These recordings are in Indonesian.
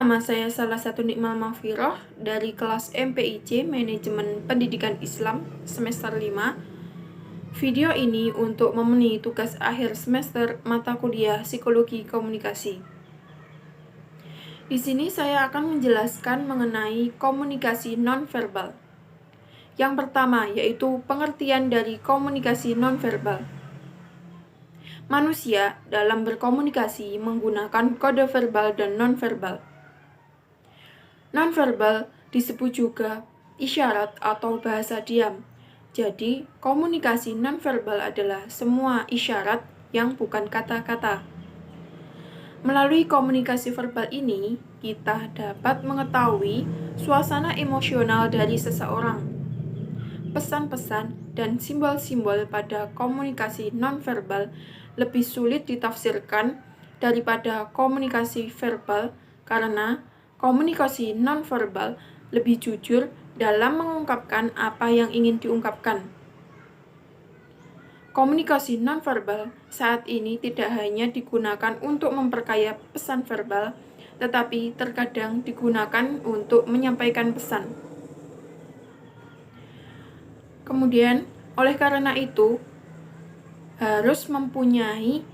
Nama saya salah satu Nikmal Mahfiroh dari kelas MPIC Manajemen Pendidikan Islam semester 5. Video ini untuk memenuhi tugas akhir semester mata kuliah Psikologi Komunikasi. Di sini saya akan menjelaskan mengenai komunikasi nonverbal. Yang pertama yaitu pengertian dari komunikasi nonverbal. Manusia dalam berkomunikasi menggunakan kode verbal dan nonverbal. Nonverbal disebut juga isyarat atau bahasa diam. Jadi, komunikasi nonverbal adalah semua isyarat yang bukan kata-kata. Melalui komunikasi verbal ini, kita dapat mengetahui suasana emosional dari seseorang. Pesan-pesan dan simbol-simbol pada komunikasi nonverbal lebih sulit ditafsirkan daripada komunikasi verbal karena komunikasi nonverbal lebih jujur dalam mengungkapkan apa yang ingin diungkapkan. Komunikasi nonverbal saat ini tidak hanya digunakan untuk memperkaya pesan verbal, tetapi terkadang digunakan untuk menyampaikan pesan. Kemudian, oleh karena itu, harus mempunyai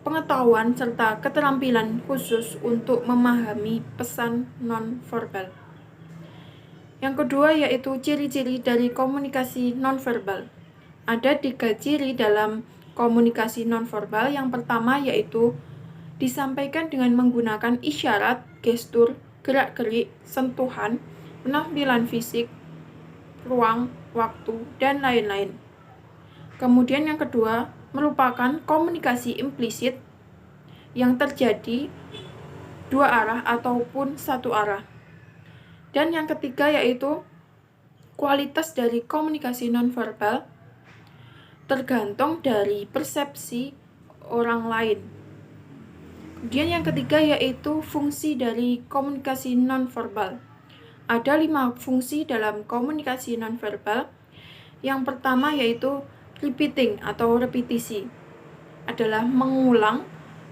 pengetahuan serta keterampilan khusus untuk memahami pesan nonverbal. Yang kedua yaitu ciri-ciri dari komunikasi nonverbal. Ada 3 ciri dalam komunikasi nonverbal. Yang pertama yaitu disampaikan dengan menggunakan isyarat, gestur, gerak-gerik, sentuhan, penampilan fisik, ruang, waktu, dan lain-lain. Kemudian yang kedua merupakan komunikasi implisit yang terjadi dua arah ataupun satu arah. Dan yang ketiga yaitu kualitas dari komunikasi nonverbal tergantung dari persepsi orang lain. Kemudian yang ketiga yaitu fungsi dari komunikasi nonverbal. Ada 5 fungsi dalam komunikasi nonverbal. Yang pertama yaitu repeating atau repetisi, adalah mengulang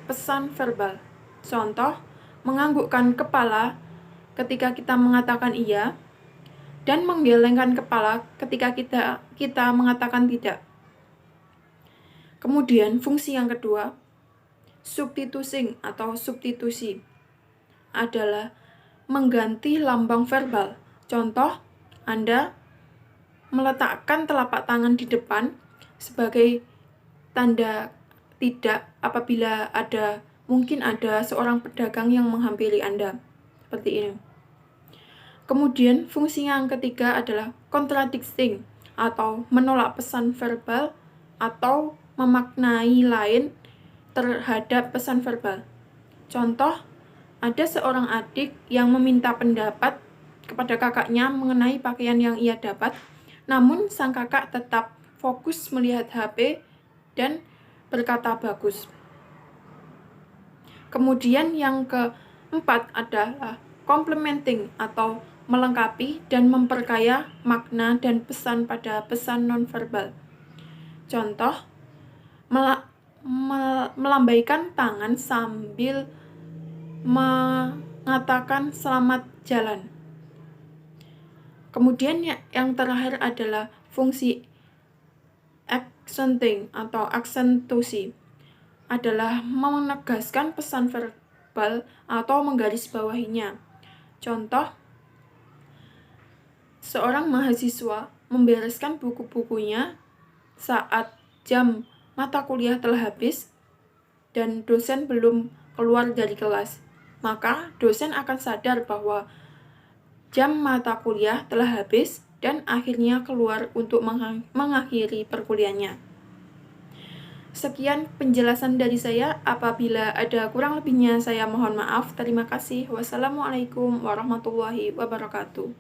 pesan verbal. Contoh, menganggukkan kepala ketika kita mengatakan iya, dan menggelengkan kepala ketika kita mengatakan tidak. Kemudian fungsi yang kedua, substituting atau substitusi, adalah mengganti lambang verbal. Contoh, Anda meletakkan telapak tangan di depan sebagai tanda tidak apabila mungkin ada seorang pedagang yang menghampiri Anda. Seperti ini. Kemudian fungsi yang ketiga adalah contradicting atau menolak pesan verbal atau memaknai lain terhadap pesan verbal. Contoh, ada seorang adik yang meminta pendapat kepada kakaknya mengenai pakaian yang ia dapat, namun sang kakak tetap fokus melihat HP dan berkata bagus. Kemudian yang keempat adalah complementing atau melengkapi dan memperkaya makna dan pesan pada pesan nonverbal. Contoh, melambaikan tangan sambil mengatakan selamat jalan. Kemudian yang terakhir adalah fungsi accenting atau aksentusi, adalah menegaskan pesan verbal atau menggarisbawahinya. Contoh, seorang mahasiswa membereskan buku-bukunya saat jam mata kuliah telah habis dan dosen belum keluar dari kelas. Maka dosen akan sadar bahwa jam mata kuliah telah habis dan akhirnya keluar untuk mengakhiri perkuliahannya. Sekian penjelasan dari saya. Apabila ada kurang lebihnya saya mohon maaf. Terima kasih. Wassalamualaikum warahmatullahi wabarakatuh.